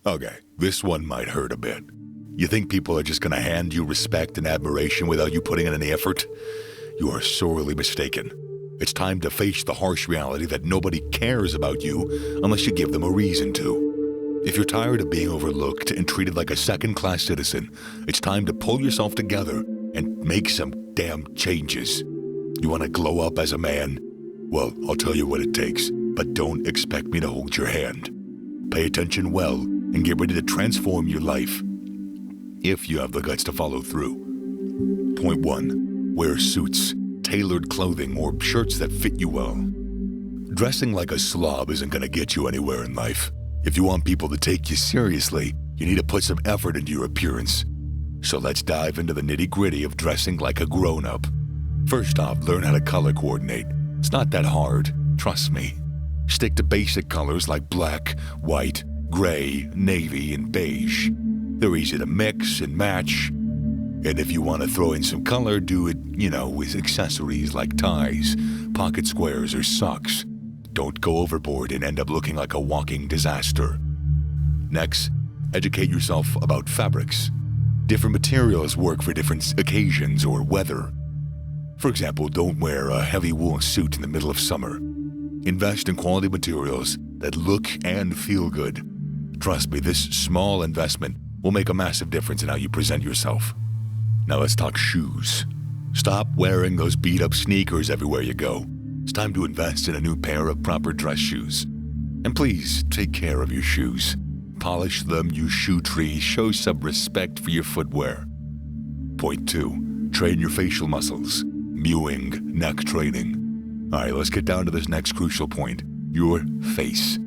Okay, this one might hurt a bit. You think people are just going to hand you respect and admiration without you putting in any effort? You are sorely mistaken. It's time to face the harsh reality that nobody cares about you unless you give them a reason to. If you're tired of being overlooked and treated like a second-class citizen, it's time to pull yourself together and make some damn changes. You want to glow up as a man? Well, I'll tell you what it takes, but don't expect me to hold your hand. Pay attention well and get ready to transform your life, if you have the guts to follow through. Point 1. Wear suits, tailored clothing, or shirts that fit you well. Dressing like a slob isn't going to get you anywhere in life. If you want people to take you seriously, you need to put some effort into your appearance. So let's dive into the nitty-gritty of dressing like a grown-up. First off, learn how to color coordinate. It's not that hard, trust me. Stick to basic colors like black, white, gray, navy, and beige. They're easy to mix and match. And if you want to throw in some color, do it, with accessories like ties, pocket squares, or socks. Don't go overboard and end up looking like a walking disaster. Next, educate yourself about fabrics. Different materials work for different occasions or weather. For example, don't wear a heavy wool suit in the middle of summer. Invest in quality materials that look and feel good. Trust me, this small investment will make a massive difference in how you present yourself. Now let's talk shoes. Stop wearing those beat-up sneakers everywhere you go. It's time to invest in a new pair of proper dress shoes. And please, take care of your shoes. Polish them, use shoe trees, show some respect for your footwear. Point 2. Train your facial muscles. Mewing, neck training. Alright, let's get down to this next crucial point. Your face.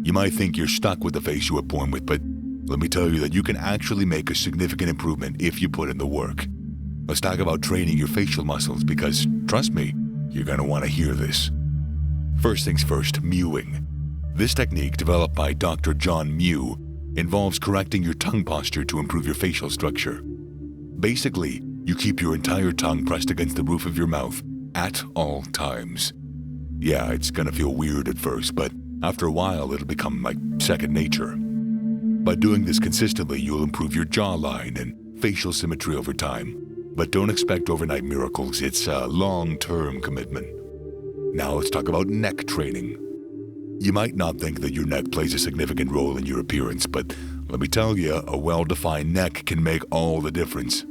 You might think you're stuck with the face you were born with, but let me tell you that you can actually make a significant improvement if you put in the work. Let's talk about training your facial muscles because, trust me, you're going to want to hear this. First things first, mewing. This technique, developed by Dr. John Mew, involves correcting your tongue posture to improve your facial structure. Basically, you keep your entire tongue pressed against the roof of your mouth at all times. Yeah, it's going to feel weird at first, but after a while, it'll become like second nature. By doing this consistently, you'll improve your jawline and facial symmetry over time. But don't expect overnight miracles. It's a long-term commitment. Now let's talk about neck training. You might not think that your neck plays a significant role in your appearance, but let me tell you, a well-defined neck can make all the difference.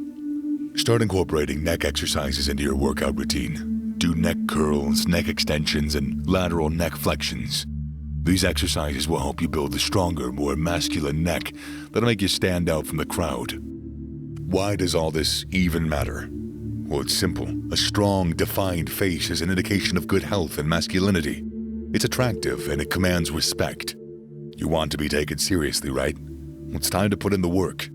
Start incorporating neck exercises into your workout routine. Do neck curls, neck extensions, and lateral neck flexions. These exercises will help you build a stronger, more masculine neck that'll make you stand out from the crowd. Why does all this even matter? Well, it's simple. A strong, defined face is an indication of good health and masculinity. It's attractive and it commands respect. You want to be taken seriously, right? Well, it's time to put in the work.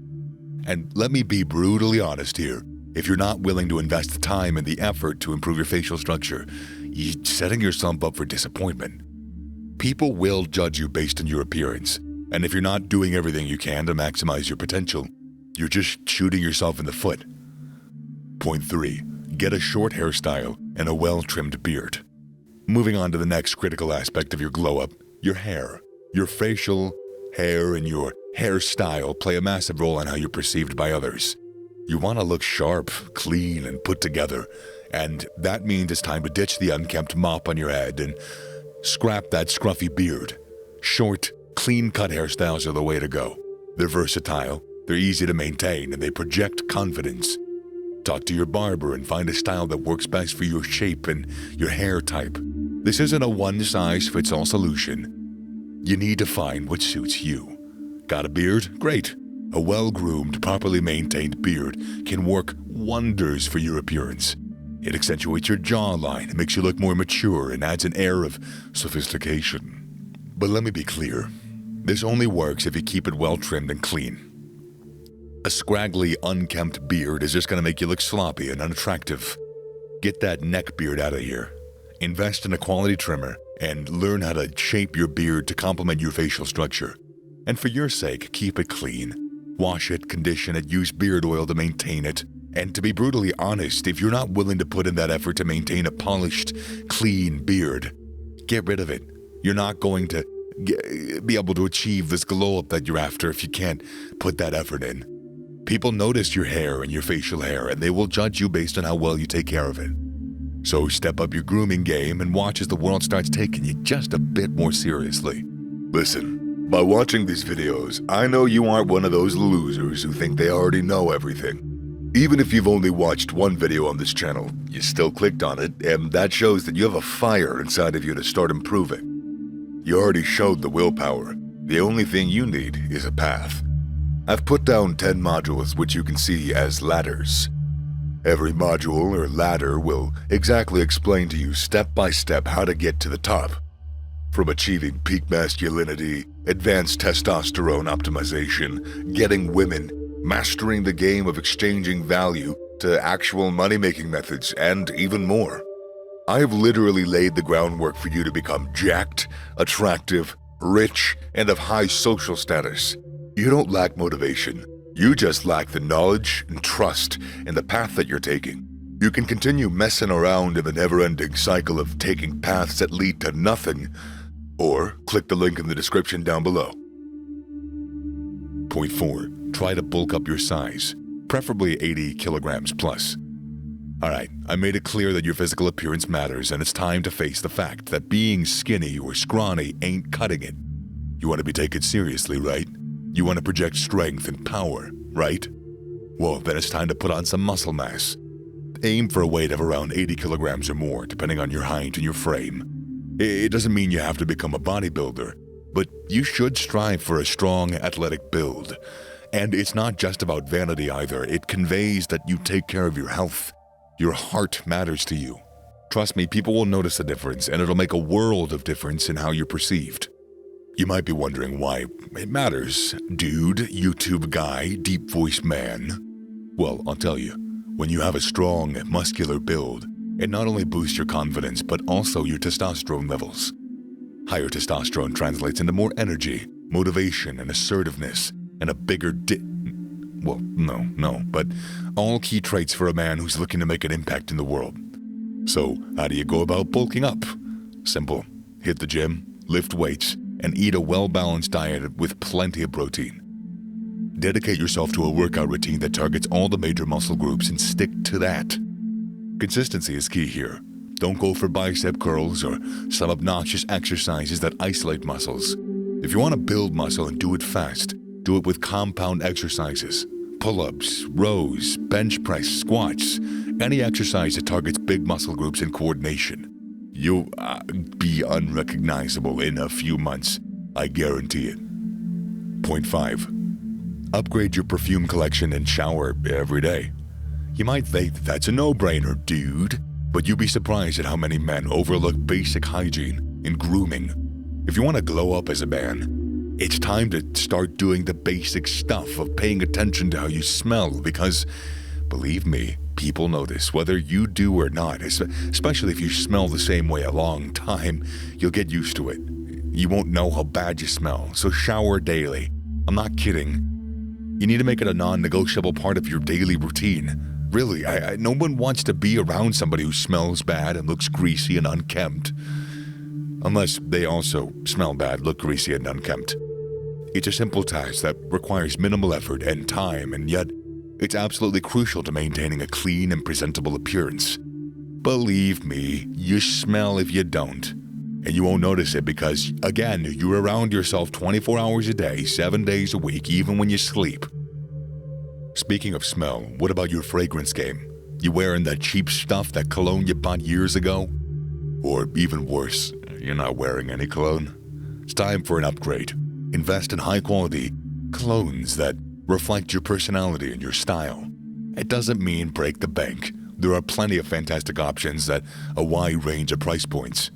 And let me be brutally honest here. If you're not willing to invest the time and the effort to improve your facial structure, you're setting yourself up for disappointment. People will judge you based on your appearance, and if you're not doing everything you can to maximize your potential, you're just shooting yourself in the foot. Point 3. Get a short hairstyle and a well-trimmed beard. Moving on to the next critical aspect of your glow-up, your hair. Your facial hair and your hairstyle play a massive role in how you're perceived by others. You want to look sharp, clean, and put together, and that means it's time to ditch the unkempt mop on your head and scrap that scruffy beard. Short, clean-cut hairstyles are the way to go. They're versatile, they're easy to maintain, and they project confidence. Talk to your barber and find a style that works best for your shape and your hair type. This isn't a one-size-fits-all solution. You need to find what suits you. Got a beard? Great. A well-groomed, properly maintained beard can work wonders for your appearance. It accentuates your jawline, it makes you look more mature, and adds an air of sophistication. But let me be clear. This only works if you keep it well-trimmed and clean. A scraggly, unkempt beard is just going to make you look sloppy and unattractive. Get that neck beard out of here. Invest in a quality trimmer and learn how to shape your beard to complement your facial structure. And for your sake, keep it clean. Wash it, condition it, use beard oil to maintain it. And to be brutally honest, if you're not willing to put in that effort to maintain a polished, clean beard, get rid of it. You're not going to be able to achieve this glow up that you're after if you can't put that effort in. People notice your hair and your facial hair, and they will judge you based on how well you take care of it. So step up your grooming game and watch as the world starts taking you just a bit more seriously. Listen, by watching these videos, I know you aren't one of those losers who think they already know everything. Even if you've only watched one video on this channel, you still clicked on it, and that shows that you have a fire inside of you to start improving. You already showed the willpower. The only thing you need is a path. I've put down 10 modules which you can see as ladders. Every module or ladder will exactly explain to you step by step how to get to the top. From achieving peak masculinity, advanced testosterone optimization, getting women, mastering the game of exchanging value, to actual money-making methods, and even more. I have literally laid the groundwork for you to become jacked, attractive, rich, and of high social status. You don't lack motivation. You just lack the knowledge and trust in the path that you're taking. You can continue messing around in the never-ending cycle of taking paths that lead to nothing, or click the link in the description down below. Point 4. Try to bulk up your size, preferably 80 kilograms plus. Alright, I made it clear that your physical appearance matters, and it's time to face the fact that being skinny or scrawny ain't cutting it. You want to be taken seriously, right? You want to project strength and power, right? Well, then it's time to put on some muscle mass. Aim for a weight of around 80 kilograms or more, depending on your height and your frame. It doesn't mean you have to become a bodybuilder, but you should strive for a strong, athletic build. And it's not just about vanity either. It conveys that you take care of your health. Your heart matters to you. Trust me, people will notice the difference, and it'll make a world of difference in how you're perceived. You might be wondering why it matters, dude, YouTube guy, deep voice man. Well, I'll tell you, when you have a strong, muscular build, it not only boosts your confidence, but also your testosterone levels. Higher testosterone translates into more energy, motivation, and assertiveness, and a bigger but all key traits for a man who's looking to make an impact in the world. So, how do you go about bulking up? Simple. Hit the gym, lift weights, and eat a well-balanced diet with plenty of protein. Dedicate yourself to a workout routine that targets all the major muscle groups and stick to that. Consistency is key here. Don't go for bicep curls or some obnoxious exercises that isolate muscles. If you want to build muscle and do it fast, do it with compound exercises. Pull-ups, rows, bench press, squats, any exercise that targets big muscle groups in coordination. You'll be unrecognizable in a few months, I guarantee it. Point 5. Upgrade your perfume collection and shower every day. You might think that's a no-brainer, dude, but you'd be surprised at how many men overlook basic hygiene and grooming. If you want to glow up as a man, it's time to start doing the basic stuff of paying attention to how you smell, because, believe me, people notice whether you do or not, especially if you smell the same way a long time. You'll get used to it. You won't know how bad you smell, so shower daily. I'm not kidding. You need to make it a non-negotiable part of your daily routine. Really, no one wants to be around somebody who smells bad and looks greasy and unkempt. Unless they also smell bad, look greasy, and unkempt. It's a simple task that requires minimal effort and time, and yet it's absolutely crucial to maintaining a clean and presentable appearance. Believe me, you smell if you don't. And you won't notice it because, again, you're around yourself 24 hours a day, 7 days a week, even when you sleep. Speaking of smell, what about your fragrance game? You wearing that cheap stuff, that cologne you bought years ago? Or even worse, you're not wearing any cologne? It's time for an upgrade. Invest in high-quality colognes that reflect your personality and your style. It doesn't mean break the bank. There are plenty of fantastic options at a wide range of price points.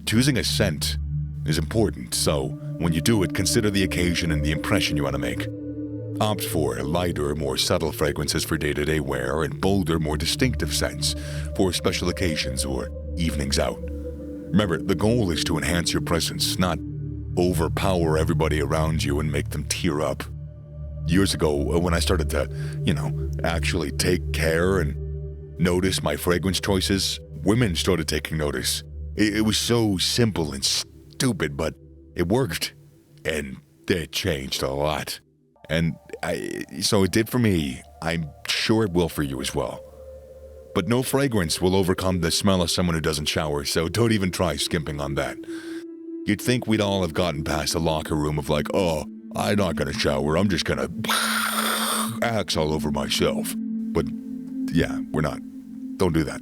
Choosing a scent is important, so when you do it, consider the occasion and the impression you want to make. Opt for lighter, more subtle fragrances for day-to-day wear and bolder, more distinctive scents for special occasions or evenings out. Remember, the goal is to enhance your presence, not overpower everybody around you and make them tear up. Years ago, when I started to, actually take care and notice my fragrance choices, women started taking notice. It was so simple and stupid, but It worked, and it changed a lot. And so it did for me. I'm sure it will for you as well. But no fragrance will overcome the smell of someone who doesn't shower, so don't even try skimping on that. You'd think we'd all have gotten past the locker room of like, oh, I'm not gonna shower, I'm just gonna Axe all over myself. But yeah, we're not. Don't do that.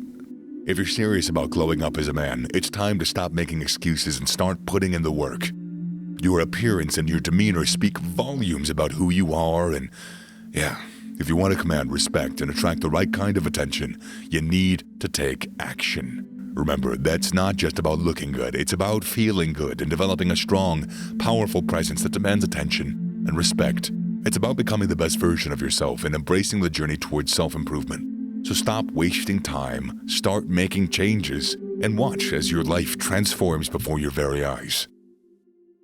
If you're serious about glowing up as a man, it's time to stop making excuses and start putting in the work. Your appearance and your demeanor speak volumes about who you are, and yeah, if you want to command respect and attract the right kind of attention, you need to take action. Remember, that's not just about looking good, it's about feeling good and developing a strong, powerful presence that demands attention and respect. It's about becoming the best version of yourself and embracing the journey towards self-improvement. So stop wasting time, start making changes, and watch as your life transforms before your very eyes.